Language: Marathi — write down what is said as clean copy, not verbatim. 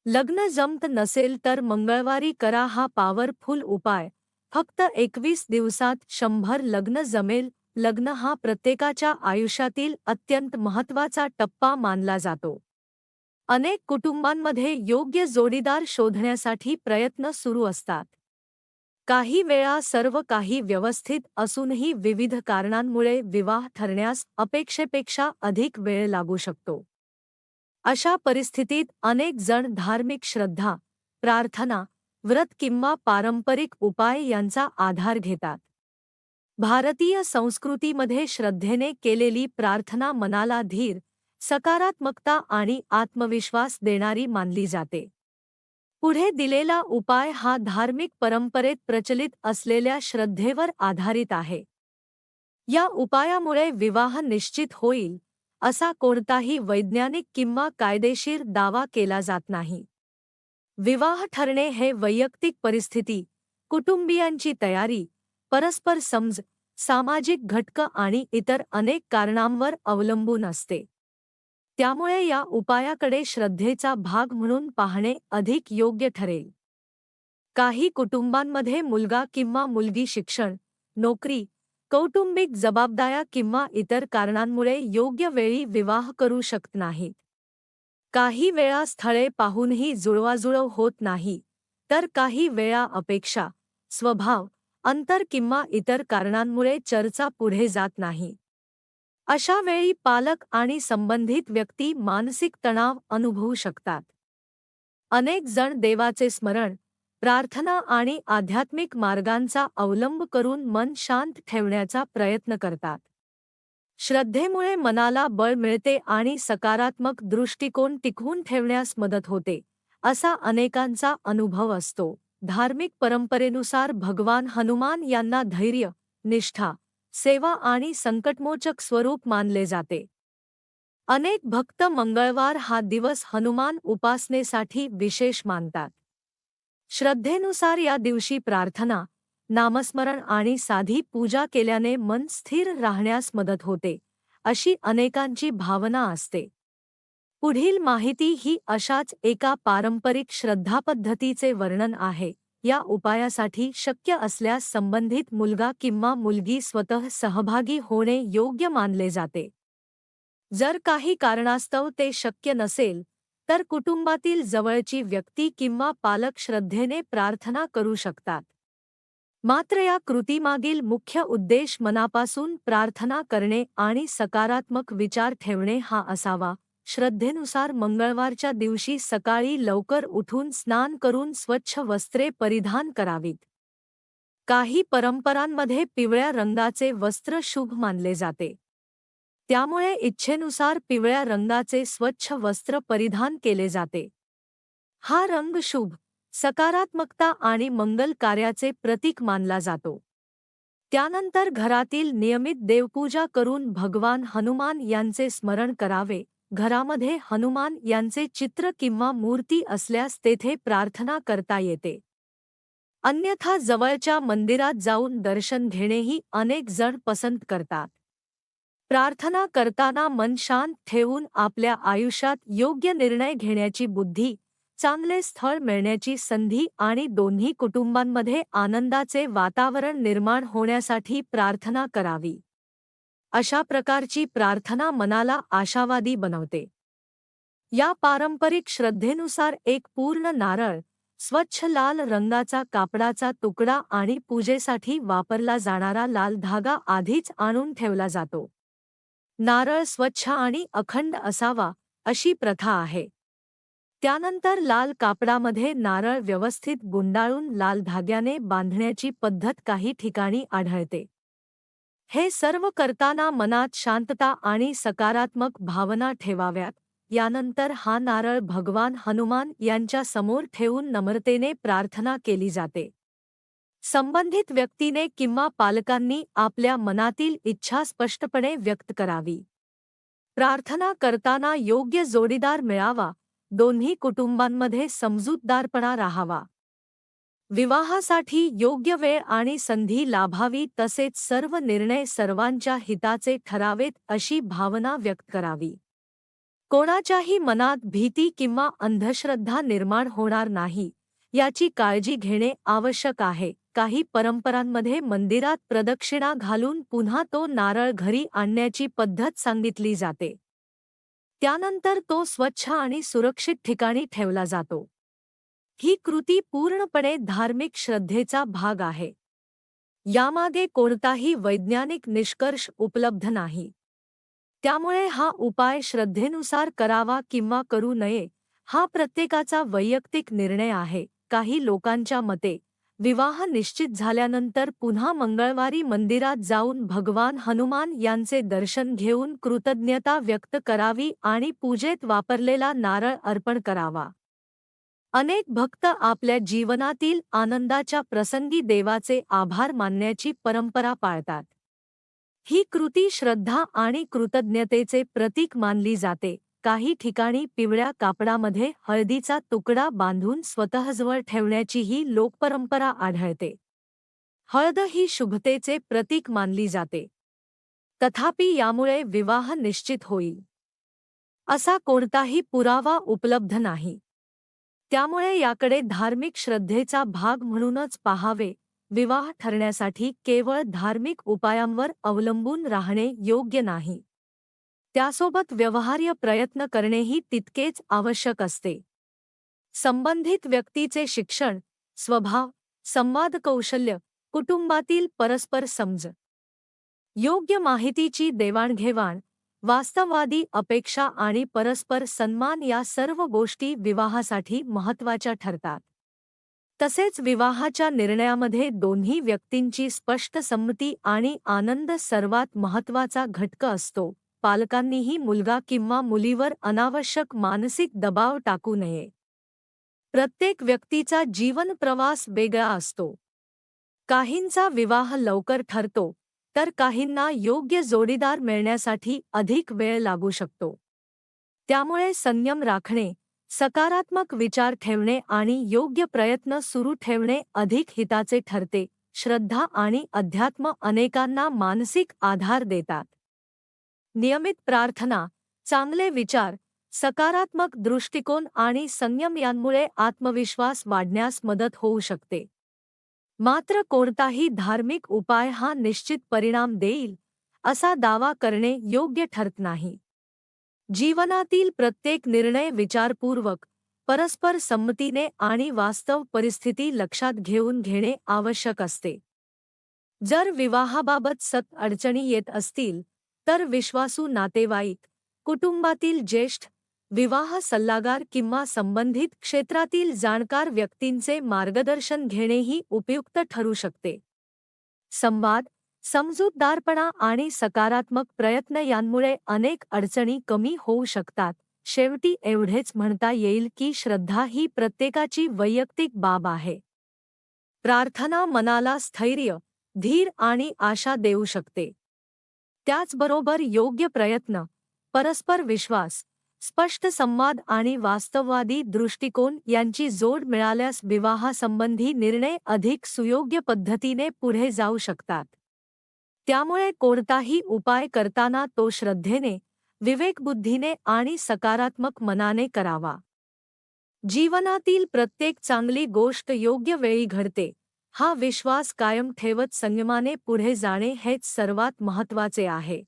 लग्न जमत नसेल तर मंगळवारी करा हा पॉवरफुल उपाय. फक्त 21 दिवसात 100 लग्न जमेल. लग्न हा प्रत्येकाच्या आयुष्यातील अत्यंत महत्त्वाचा टप्पा मानला जातो. अनेक कुटुंबांमध्ये योग्य जोडीदार शोधण्यासाठी प्रयत्न सुरू असतात. काही वेळा सर्व काही व्यवस्थित असूनही विविध कारणांमुळे विवाह ठरण्यास अपेक्षेपेक्षा अधिक वेळ लागू शकतो. अशा परिस्थितीत अनेक जण धार्मिक श्रद्धा, प्रार्थना, व्रत किंवा पारंपरिक उपाय यांचा आधार घेतात. भारतीय संस्कृतीमध्ये श्रद्धेने केलेली प्रार्थना मनाला धीर, सकारात्मकता आणि आत्मविश्वास देणारी मानली जाते. पुढे दिलेला उपाय हा धार्मिक परंपरेत प्रचलित असलेल्या श्रद्धेवर आधारित आहे. या उपायामुळे विवाह निश्चित होईल असा कोणताही वैज्ञानिक किंवा कायदेशीर दावा केला जात नाही. विवाह ठरणे हे वैयक्तिक परिस्थिती, कुटुंबियांची तयारी, परस्पर समज, सामाजिक घटक आणि इतर अनेक कारणांवर अवलंबून असते. त्यामुळे या उपायाकडे श्रद्धेचा भाग म्हणून पाहणे अधिक योग्य ठरेल. काही कुटुंबांमध्ये मुलगा किंवा मुलगी शिक्षण, नोकरी, कौटुंबिक जबाबदाऱ्या किंवा इतर कारणांमुळे योग्य वेळी विवाह करू शकत नाहीत. काही वेळा स्थळे पाहूनही जुळवाजुळव होत नाही, तर काही वेळा अपेक्षा, स्वभाव, अंतर किंवा इतर कारणांमुळे चर्चा पुढे जात नाही. अशा वेळी पालक आणि संबंधित व्यक्ती मानसिक तणाव अनुभवू शकतात. अनेक जण देवाचे स्मरण, प्रार्थना आणि आध्यात्मिक मार्गांचा अवलंब करून मन शांत ठेवण्याचा प्रयत्न करतात. श्रद्धेमुळे मनाला बळ मिळते आणि सकारात्मक दृष्टिकोन टिकवून ठेवण्यास मदत होते, असा अनेकांचा अनुभव असतो. धार्मिक परंपरेनुसार भगवान हनुमान यांना धैर्य, निष्ठा, सेवा आणि संकटमोचक स्वरूप मानले जाते. अनेक भक्त मंगळवार हा दिवस हनुमान उपासनेसाठी विशेष मानतात. श्रद्धेनुसार या दिवशी प्रार्थना, नामस्मरण आणि साधी पूजा केल्याने मन स्थिर राहण्यास मदत होते, अशी अनेकांची भावना असते. पुढील माहिती ही अशाच एका पारंपरिक श्रद्धापद्धतीचे वर्णन आहे. या उपायासाठी शक्य असल्यास संबंधित मुलगा किंवा मुलगी स्वतः सहभागी होणे योग्य मानले जाते. जर काही कारणास्तव ते शक्य नसेल, तर कुटुंबातील जवळची व्यक्ती किंवा पालक श्रद्धेने प्रार्थना करू शकतात. मात्र या कृतीमागील मुख्य उद्देश मनापासून प्रार्थना करणे आणि सकारात्मक विचार ठेवणे हा असावा. श्रद्धेनुसार मंगळवारच्या दिवशी सकाळी लवकर उठून स्नान करून स्वच्छ वस्त्रे परिधान करावीत. काही परंपरांमध्ये पिवळ्या रंगाचे वस्त्र शुभ मानले जाते. त्यामुळे इच्छेनुसार पिवळ्या रंगाचे स्वच्छ वस्त्र परिधान केले जाते. हा रंग शुभ, सकारात्मकता आणि मंगल कार्याचे प्रतीक मानला जातो. त्यानंतर घरातील नियमित देवपूजा करून भगवान हनुमान यांचे स्मरण करावे. घरामध्ये हनुमान यांचे चित्र किंवा मूर्ती असल्यास तेथे प्रार्थना करता येते. अन्यथा जवळच्या मंदिरात जाऊन दर्शन घेणेही अनेक जण पसंत करतात. प्रार्थना करताना मन शांत ठेवून आपल्या आयुष्यात योग्य निर्णय घेण्याची बुद्धी, चांगले स्थळ मिळण्याची संधी आणि दोन्ही कुटुंबांमध्ये आनंदाचे वातावरण निर्माण होण्यासाठी प्रार्थना करावी. अशा प्रकारची प्रार्थना मनाला आशावादी बनवते. या पारंपरिक श्रद्धेनुसार एक पूर्ण नारळ, स्वच्छ लाल रंगाचा कापडाचा तुकडा आणि पूजेसाठी वापरला जाणारा लाल धागा आधीच आणून ठेवला जातो. नारळ स्वच्छ आणि अखंड असावा, अशी प्रथा आहे. त्यानंतर लाल कापडामध्ये नारळ व्यवस्थित गुंडाळून लाल धाग्याने बांधण्याची पद्धत काही ठिकाणी आढळते. हे सर्व करताना मनात शांतता आणि सकारात्मक भावना ठेवाव्यात. यानंतर हा नारळ भगवान हनुमान यांच्या समोर ठेवून नम्रतेने प्रार्थना केली जाते. संबंधित व्यक्तीने किंवा पालकांनी आपल्या मनातील इच्छा स्पष्टपणे व्यक्त करावी. प्रार्थना करताना योग्य जोडीदार मिळावा, दोन्ही कुटुंबांमध्ये समजूतदारपणा राहावा. विवाहासाठी योग्य वेळ आणि संधी लाभावी तसेच सर्व निर्णय सर्वांच्या हिताचे ठरावेत अशी भावना व्यक्त करावी. कोणाच्याही मनात भीती किंवा अंधश्रद्धा निर्माण होणार नाही याची काळजी घेणे आवश्यक आहे. काही परंपरांमध्ये मंदिरात प्रदक्षिणा घालून पुन्हा तो नारळ घरी आणण्याची पद्धत सांगितली जाते. त्यानंतर तो स्वच्छ आणि सुरक्षित ठिकाणी ठेवला जातो. ही कृती पूर्णपणे धार्मिक श्रद्धेचा भाग आहे. यामागे कोणताही वैज्ञानिक निष्कर्ष उपलब्ध नाही. त्यामुळे हा उपाय श्रद्धेनुसार करावा किंवा करू नये हा प्रत्येकाचा वैयक्तिक निर्णय आहे. काही लोकांच्या मते विवाह निश्चित झाल्यानंतर पुन्हा मंगळवारी मंदिरात जाऊन भगवान हनुमान यांचे दर्शन घेऊन कृतज्ञता व्यक्त करावी आणि पूजेत वापरलेला नारळ अर्पण करावा. अनेक भक्त आपल्या जीवनातील आनंदाच्या प्रसंगी देवाचे आभार मानण्याची परंपरा पाळतात. ही कृती श्रद्धा आणि कृतज्ञतेचे प्रतीक मानली जाते. काही ठिकाणी पिवळ्या कापडामध्ये हळदीचा तुकडा बांधून स्वतःजवळ ठेवण्याची ही लोकपरंपरा आढळते. हळद ही शुभतेचे प्रतीक मानली जाते. तथापि यामुळे विवाह निश्चित होईल असा कोणताही पुरावा उपलब्ध नाही. त्यामुळे याकडे धार्मिक श्रद्धेचा भाग म्हणूनच पाहावे. विवाह ठरण्यासाठी केवळ धार्मिक उपायांवर अवलंबून राहणे योग्य नाही. त्यासोबत व्यवहार्य प्रयत्न करणेही तितकेच आवश्यक असते. संबंधित व्यक्तीचे शिक्षण, स्वभाव, संवाद कौशल्य, कुटुंबातील परस्पर समज, योग्य माहितीची देवाणघेवाण, वास्तववादी अपेक्षा आणि परस्पर सन्मान या सर्व गोष्टी विवाहासाठी महत्त्वाच्या ठरतात. तसेच विवाहाच्या निर्णयामध्ये दोन्ही व्यक्तींची स्पष्ट संमती आणि आनंद सर्वात महत्त्वाचा घटक असतो. पालकांनीही मुलगा किंवा मुलीवर अनावश्यक मानसिक दबाव टाकू नये. प्रत्येक व्यक्तीचा जीवन प्रवास वेगळा असतो. काहींचा विवाह लवकर ठरतो, तर काहींना योग्य जोडीदार मिळण्यासाठी अधिक वेळ लागू शकतो. त्यामुळे संयम राखणे, सकारात्मक विचार ठेवणे आणि योग्य प्रयत्न सुरू ठेवणे अधिक हिताचे ठरते. श्रद्धा आणि अध्यात्म अनेकांना मानसिक आधार देतात. नियमित प्रार्थना, चांगले विचार, सकारात्मक दृष्टिकोन आणि संयम यांमुळे आत्मविश्वास वाढण्यास मदत होऊ शकते. मात्र कोणताही धार्मिक उपाय हा निश्चित परिणाम देईल असा दावा करणे योग्य ठरत नाही. जीवनातील प्रत्येक निर्णय विचारपूर्वक, परस्पर संमतीने आणि वास्तव परिस्थिती लक्षात घेऊन घेणे आवश्यक असते. जर विवाहाबाबत अडचणी येत असतील तर विश्वासू नातेवाईक, कुटुंबातील ज्येष्ठ, विवाह सल्लागार किंवा संबंधित क्षेत्रातील जाणकार व्यक्तींचे मार्गदर्शन घेणेही उपयुक्त ठरू शकते. संवाद, समजूतदारपणा आणि सकारात्मक प्रयत्न यांमुळे अनेक अडचणी कमी होऊ शकतात. शेवटी एवढेच म्हणता येईल की श्रद्धा ही प्रत्येकाची वैयक्तिक बाब आहे. प्रार्थना मनाला स्थैर्य, धीर आणि आशा देऊ शकते. त्याचबरोबर योग्य प्रयत्न, परस्पर विश्वास, स्पष्ट संवाद आणि वास्तववादी दृष्टिकोन यांची जोड मिळाल्यास विवाहासंबंधी निर्णय अधिक सुयोग्य पद्धतीने पुढे जाऊ शकतात. त्यामुळे कोणताही उपाय करताना तो श्रद्धेने, विवेकबुद्धीने आणि सकारात्मक मनाने करावा. जीवनातील प्रत्येक चांगली गोष्ट योग्य वेळी घडते, हा विश्वास कायम ठेवत संयमाने पुढे जाणे हेच सर्वात महत्त्वाचे आहे.